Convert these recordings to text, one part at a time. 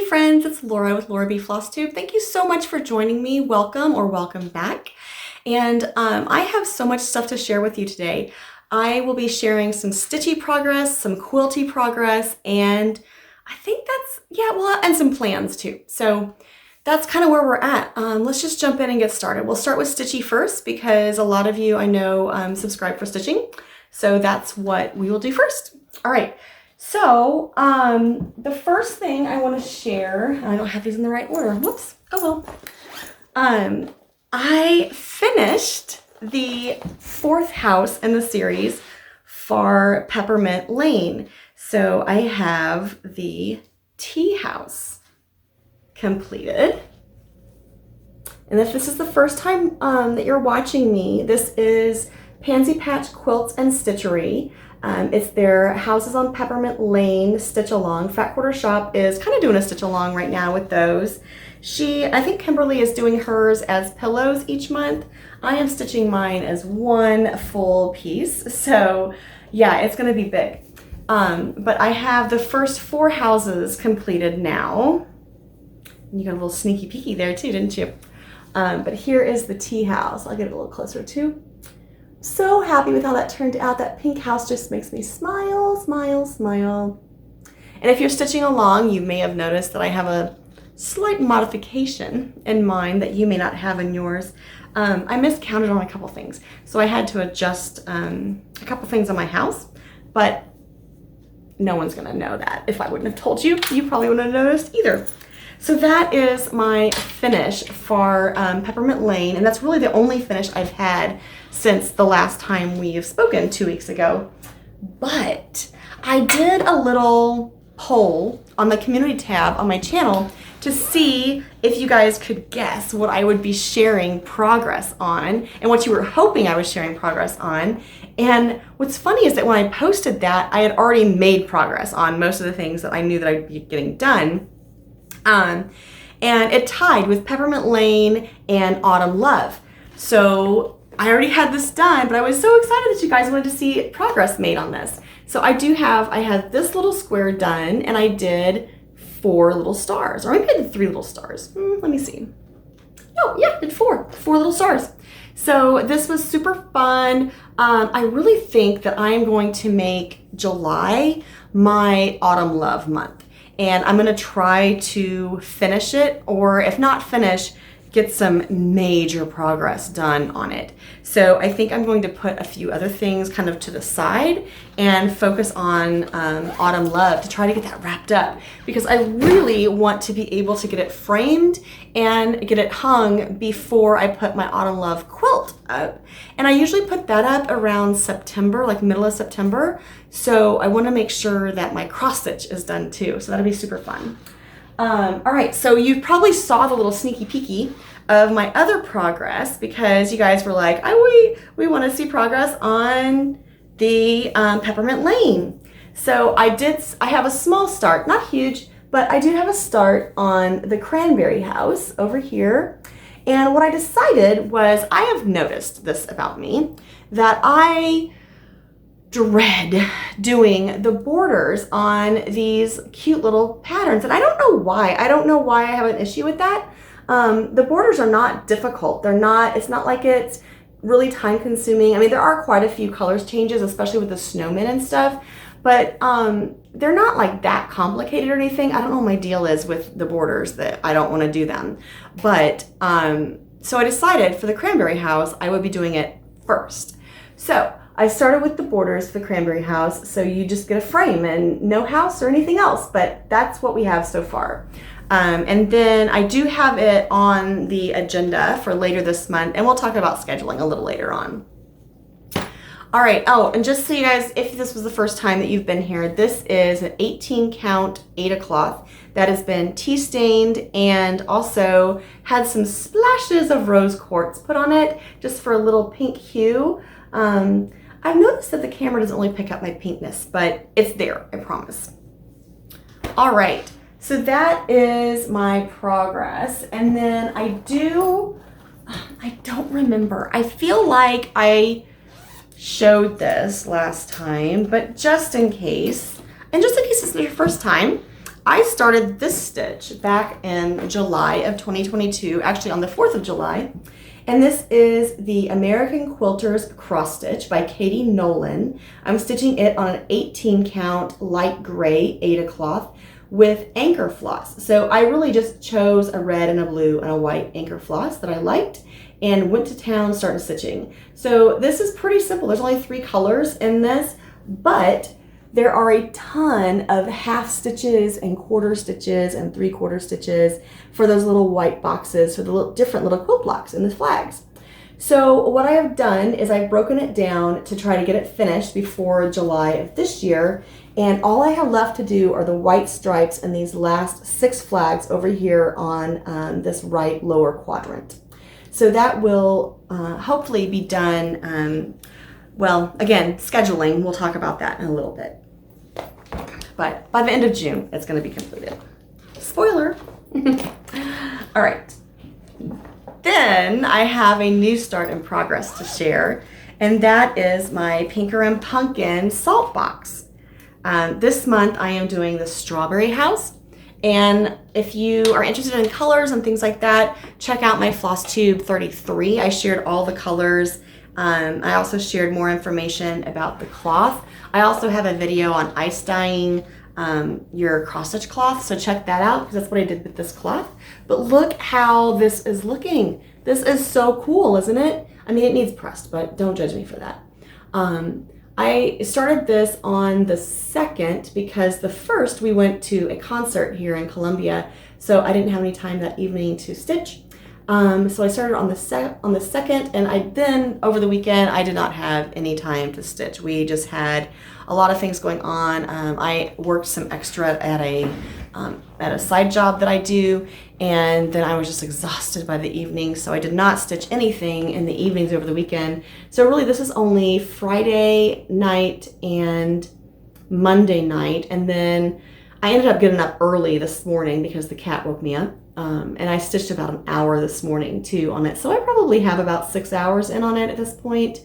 friends, it's Laura with Laura B. Flosstube. Thank you so much for joining me. Welcome or welcome back. And I have so much stuff to share with you today. I will be sharing some stitchy progress, some quilty progress, and I think and some plans too. So that's kind of where we're at. Let's just jump in and get started. We'll start with stitchy first because a lot of you I know subscribe for stitching. So that's what we will do first. All right. So the first thing I want to share, I don't have these in the right order. Whoops. Oh well. I finished the fourth house in the series for Peppermint Lane. So I have the tea house completed. And if this is the first time that you're watching me, this is Pansy Patch Quilts and Stitchery. It's their houses on Peppermint Lane stitch along. Fat Quarter Shop is kind of doing a stitch along right now with those. I think Kimberly is doing hers as pillows each month. I am stitching mine as one full piece. So yeah, it's going to be big. But I have the first four houses completed now. You got a little sneaky peeky there too, didn't you? But here is the tea house. I'll get it a little closer too. So happy with how that turned out. That pink house just makes me smile, smile, smile. And if you're stitching along, you may have noticed that I have a slight modification in mine that you may not have in yours. I miscounted on a couple things. So I had to adjust a couple things on my house, but no one's gonna know that. If I wouldn't have told you, you probably wouldn't have noticed either. So that is my finish for Peppermint Lane, and that's really the only finish I've had since the last time we've spoken 2 weeks ago. But I did a little poll on the community tab on my channel to see if you guys could guess what I would be sharing progress on and what you were hoping I was sharing progress on. And what's funny is that when I posted that, I had already made progress on most of the things that I knew that I'd be getting done. And it tied with Peppermint Lane and Autumn Love. So I already had this done, but I was so excited that you guys wanted to see progress made on this. So I had this little square done, and I did 4 little stars, or maybe I did 3 little stars. Let me see. Oh yeah, I did 4 little stars. So this was super fun. I really think that I am going to make July my Autumn Love month. And I'm gonna try to finish it, or if not finish, get some major progress done on it. So I think I'm going to put a few other things kind of to the side and focus on Autumn Love to try to get that wrapped up, because I really want to be able to get it framed and get it hung before I put my Autumn Love quilt up. And I usually put that up around September, like middle of September. So I want to make sure that my cross stitch is done too. So that'll be super fun. All right, so you probably saw the little sneaky peeky of my other progress, because you guys were like, we want to see progress on the Peppermint Lane. So I have a small start, not huge, but I do have a start on the Cranberry house over here. And what I decided was, I have noticed this about me, that I dread doing the borders on these cute little patterns. And I don't know why. I don't know why I have an issue with that. The borders are not difficult. It's not like it's really time consuming. I mean, there are quite a few colors changes, especially with the snowmen and stuff, but they're not like that complicated or anything. I don't know what my deal is with the borders, that I don't want to do them. But so I decided for the Cranberry house, I would be doing it first. So I started with the borders for the Cranberry house, so you just get a frame and no house or anything else, but that's what we have so far. And then I do have it on the agenda for later this month, and we'll talk about scheduling a little later on. All right, oh, and just so you guys, if this was the first time that you've been here, this is an 18 count Aida cloth that has been tea stained and also had some splashes of rose quartz put on it just for a little pink hue. I've noticed that the camera doesn't really pick up my pinkness, but it's there, I promise. All right, so that is my progress. And then I don't remember. I feel like I showed this last time, but just in case, and just in case it's your first time, I started this stitch back in July of 2022, actually on the 4th of July. And this is the American Quilters Cross Stitch by Katie Nolan. I'm stitching it on an 18 count light gray Aida cloth with anchor floss. So I really just chose a red and a blue and a white anchor floss that I liked and went to town, started stitching. So this is pretty simple. There's only 3 colors in this, but there are a ton of half stitches and quarter stitches and 3/4 stitches for those little white boxes, for the different little quilt blocks and the flags. So what I have done is I've broken it down to try to get it finished before July of this year. And all I have left to do are the white stripes and these last 6 flags over here on this right lower quadrant. So that will hopefully be done. Well, again, scheduling, we'll talk about that in a little bit. But by the end of June, it's going to be completed. Spoiler. All right. Then I have a new start in progress to share, and that is my Pinker and Pumpkin salt box. This month I am doing the Strawberry House. And if you are interested in colors and things like that, check out my Flosstube 33. I shared all the colors. I also shared more information about the cloth. I also have a video on ice dyeing your cross stitch cloth, so check that out because that's what I did with this cloth. But look how this is looking. This is so cool, isn't it? I mean, it needs pressed, but don't judge me for that. I started this on the 2nd because the 1st we went to a concert here in Columbia, so I didn't have any time that evening to stitch. So I started on the 2nd, and then over the weekend I did not have any time to stitch. We just had a lot of things going on. I worked some extra at a side job that I do, and then I was just exhausted by the evening, so I did not stitch anything in the evenings over the weekend. So really this is only Friday night and Monday night, and then I ended up getting up early this morning because the cat woke me up. And I stitched about an hour this morning too on it. So I probably have about 6 hours in on it at this point.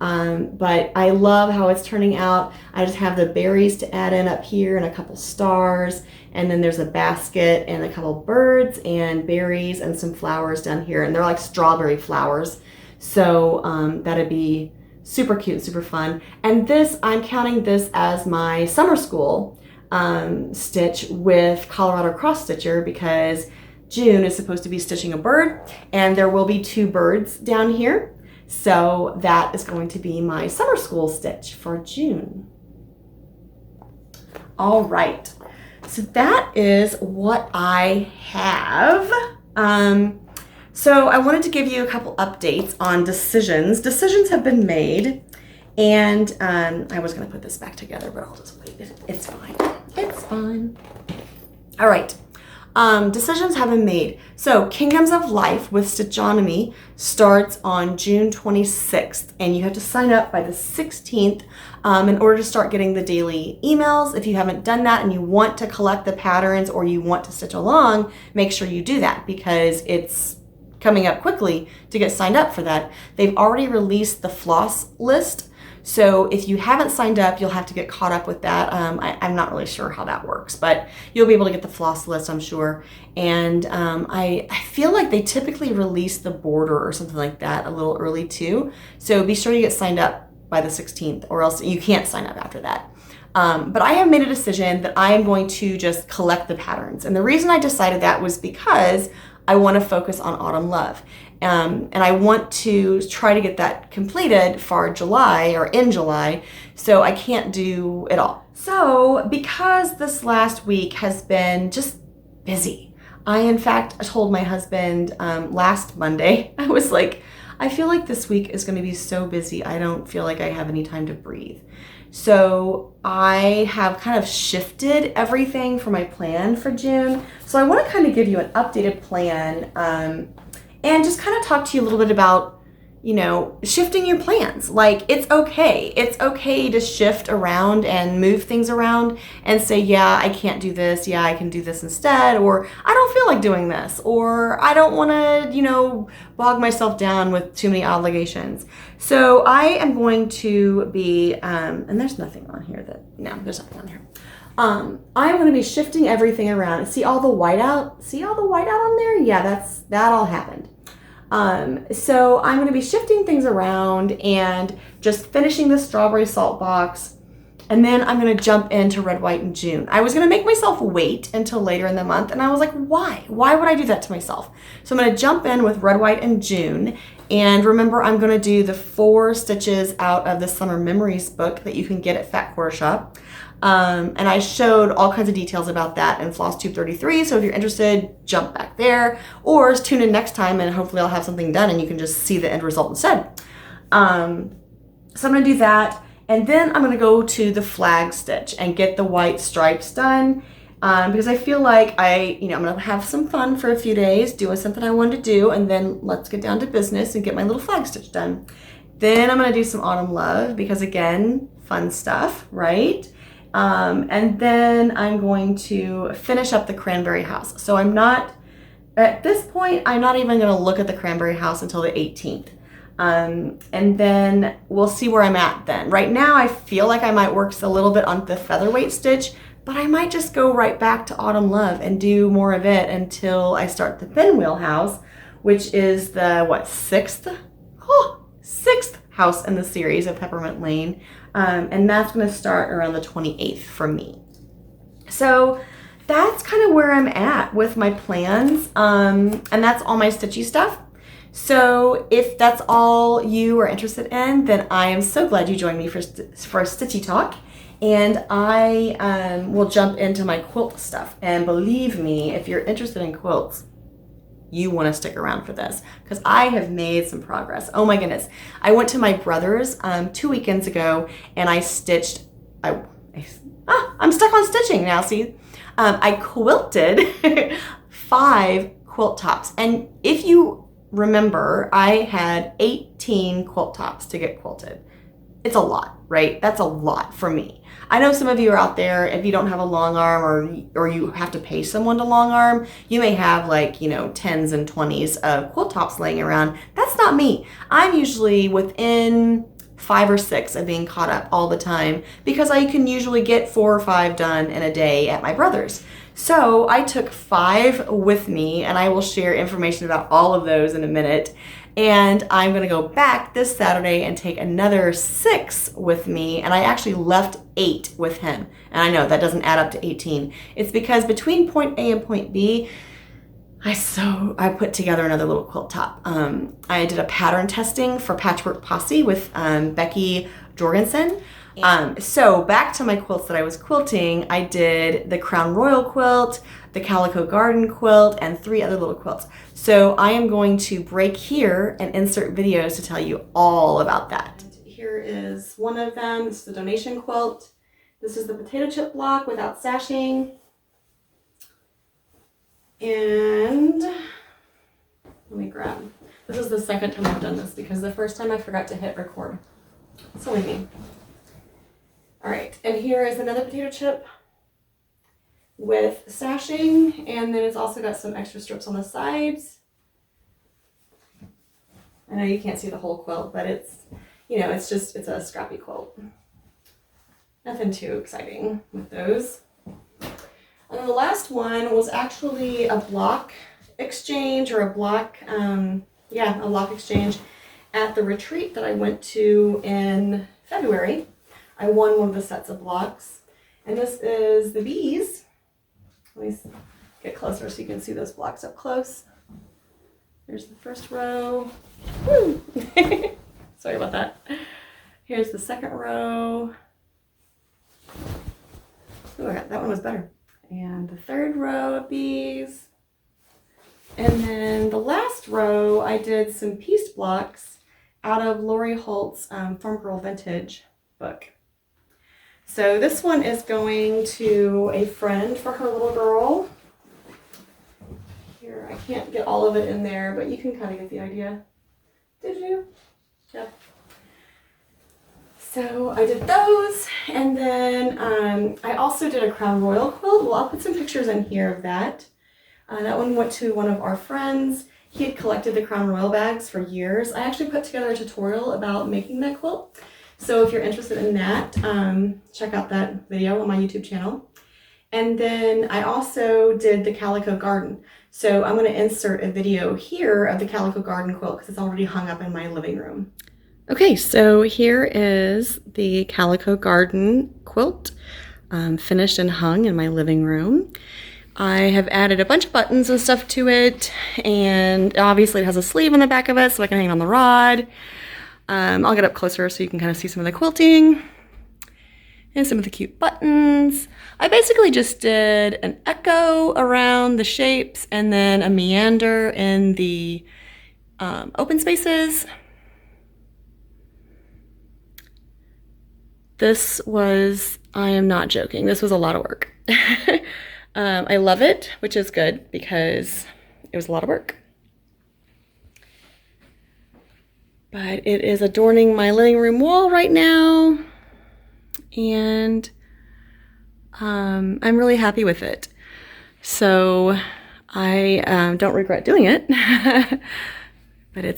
But I love how it's turning out. I just have the berries to add in up here and a couple stars. And then there's a basket and a couple birds and berries and some flowers down here. And they're like strawberry flowers. So that'd be super cute, super fun. And this, I'm counting this as my summer school stitch with Colorado Cross Stitcher because June is supposed to be stitching a bird, and there will be 2 birds down here. So that is going to be my summer school stitch for June. All right, so that is what I have. So I wanted to give you a couple updates on decisions. Decisions have been made, and I was gonna put this back together, but I'll just wait. It's fine. It's fine. All right. Decisions have been made. So Kingdoms of Life with Stitchonomy starts on June 26th, and you have to sign up by the 16th in order to start getting the daily emails. If you haven't done that and you want to collect the patterns or you want to stitch along, make sure you do that because it's coming up quickly to get signed up for that. They've already released the floss list. So if you haven't signed up, you'll have to get caught up with that. I'm not really sure how that works, but you'll be able to get the floss list, I'm sure. And I feel like they typically release the border or something like that a little early too. So be sure you get signed up by the 16th or else you can't sign up after that. But I have made a decision that I am going to just collect the patterns. And the reason I decided that was because I want to focus on Autumn Love. And I want to try to get that completed for July or in July, so I can't do it all. So because this last week has been just busy, I in fact told my husband last Monday, I was like, I feel like this week is going to be so busy, I don't feel like I have any time to breathe. So I have kind of shifted everything for my plan for June. So I want to kind of give you an updated plan and just kind of talk to you a little bit about, you know, shifting your plans. Like, it's okay. It's okay to shift around and move things around and say, yeah, I can't do this. Yeah, I can do this instead. Or I don't feel like doing this. Or I don't want to, you know, bog myself down with too many obligations. So I am going to be, and there's nothing on here that, no, there's nothing on here. I'm going to be shifting everything around. See all the whiteout? See all the whiteout on there? Yeah, that all happened. So I'm going to be shifting things around and just finishing the strawberry salt box. And then I'm going to jump into red, white in June. I was going to make myself wait until later in the month. And I was like, why? Why would I do that to myself? So I'm going to jump in with red, white in June. And remember, I'm going to do the 4 stitches out of the Summer Memories book that you can get at Fat Quarter Shop. And I showed all kinds of details about that in Flosstube 33. So if you're interested, jump back there or tune in next time and hopefully I'll have something done and you can just see the end result instead. So I'm going to do that. And then I'm going to go to the flag stitch and get the white stripes done. Because I feel like I'm going to have some fun for a few days, doing something I wanted to do, and then let's get down to business and get my little flag stitch done. Then I'm going to do some autumn love because again, fun stuff, right? And then I'm going to finish up the cranberry house. So at this point, I'm not even going to look at the cranberry house until the 18th. And then we'll see where I'm at then. Right now, I feel like I might work a little bit on the featherweight stitch, but I might just go right back to autumn love and do more of it until I start the pinwheel house, which is the, sixth house in the series of Peppermint Lane. And that's going to start around the 28th for me. So that's kind of where I'm at with my plans. And that's all my stitchy stuff. So if that's all you are interested in, then I am so glad you joined me for Stitchy Talk. And I will jump into my quilt stuff. And believe me, if you're interested in quilts, you want to stick around for this because I have made some progress. Oh my goodness. I went to my brother's 2 weekends ago and I stitched, I'm stuck on stitching now, see? I quilted 5 quilt tops. And if you remember, I had 18 quilt tops to get quilted. It's a lot, right? That's a lot for me. I know some of you are out there, if you don't have a long arm or you have to pay someone to long arm, you may have like, 10s and 20s of quilt tops laying around. That's not me. I'm usually within 5 or 6 of being caught up all the time because I can usually get 4 or 5 done in a day at my brother's. So I took 5 with me and I will share information about all of those in a minute. And I'm going to go back this Saturday and take another 6 with me. And I actually left 8 with him. And I know that doesn't add up to 18. It's because between point A and point B, I put together another little quilt top. I did a pattern testing for Patchwork Posse with Becky Jorgensen. So back to my quilts that I was quilting, I did the Crown Royal quilt, the Calico Garden quilt, and 3 other little quilts. So I am going to break here and insert videos to tell you all about that. Here is one of them. This is the donation quilt. This is the potato chip block without sashing. And let me grab. This is the second time I've done this because the first time I forgot to hit record. It's only me. All right, and here is another potato chip with sashing, and then it's also got some extra strips on the sides. I know you can't see the whole quilt, but it's, it's a scrappy quilt. Nothing too exciting with those. And then the last one was actually a block exchange or a block exchange at the retreat that I went to in February. I won one of the sets of blocks, and this is the bees. Let me get closer so you can see those blocks up close. There's the first row. Woo! Sorry about that. Here's the second row. Oh, that one was better. And the third row of bees. And then the last row, I did some pieced blocks out of Lori Holt's Farm Girl Vintage book. So this one is going to a friend for her little girl. Here, I can't get all of it in there, but you can kind of get the idea. Did you? Yep. So I did those, and then I also did a Crown Royal quilt. Well, I'll put some pictures in here of that. That one went to one of our friends. He had collected the Crown Royal bags for years. I actually put together a tutorial about making that quilt. So if you're interested in that, check out that video on my YouTube channel. And then I also did the Calico garden. So I'm going to insert a video here of the Calico garden quilt because it's already hung up in my living room. Okay, so here is the Calico garden quilt finished and hung in my living room. I have added a bunch of buttons and stuff to it, and obviously it has a sleeve on the back of it so I can hang it on the rod. I'll get up closer so you can kind of see some of the quilting and some of the cute buttons. I basically just did an echo around the shapes and then a meander in the open spaces. This was, I am not joking, this was a lot of work. I love it, which is good because it was a lot of work. But it is adorning my living room wall right now, and I'm really happy with it. So I don't regret doing it, but it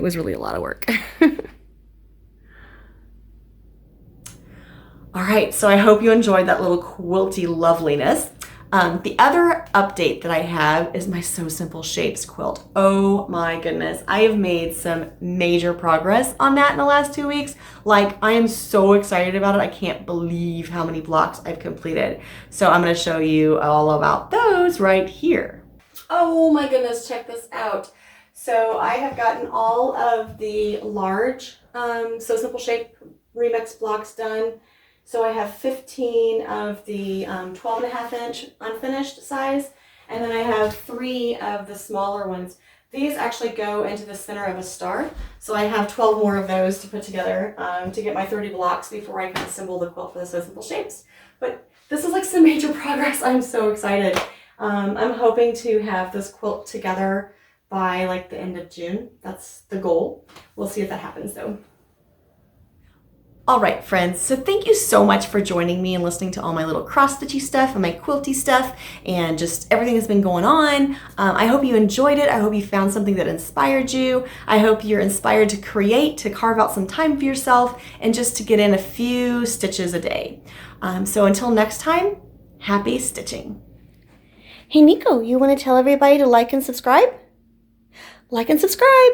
was really a lot of work. All right, so I hope you enjoyed that little quilty loveliness. The other update that I have is my So Simple Shapes quilt. Oh my goodness, I have made some major progress on that in the last 2 weeks. Like, I am so excited about it. I can't believe how many blocks I've completed. So I'm gonna show you all about those right here. Oh my goodness, check this out. So I have gotten all of the large So Simple Shape remix blocks done. So I have 15 of the 12.5-inch unfinished size, and then I have 3 of the smaller ones. These actually go into the center of a star, so I have 12 more of those to put together to get my 30 blocks before I can assemble the quilt for the So Simple Shapes. But this is like some major progress. I'm so excited. I'm hoping to have this quilt together by like the end of June. That's the goal. We'll see if that happens though. All right, friends, so thank you so much for joining me and listening to all my little cross-stitchy stuff and my quilty stuff and just everything that's been going on. I hope you enjoyed it. I hope you found something that inspired you. I hope you're inspired to create, to carve out some time for yourself, and just to get in a few stitches a day. So until next time, happy stitching. Hey, Nico, you want to tell everybody to like and subscribe? Like and subscribe.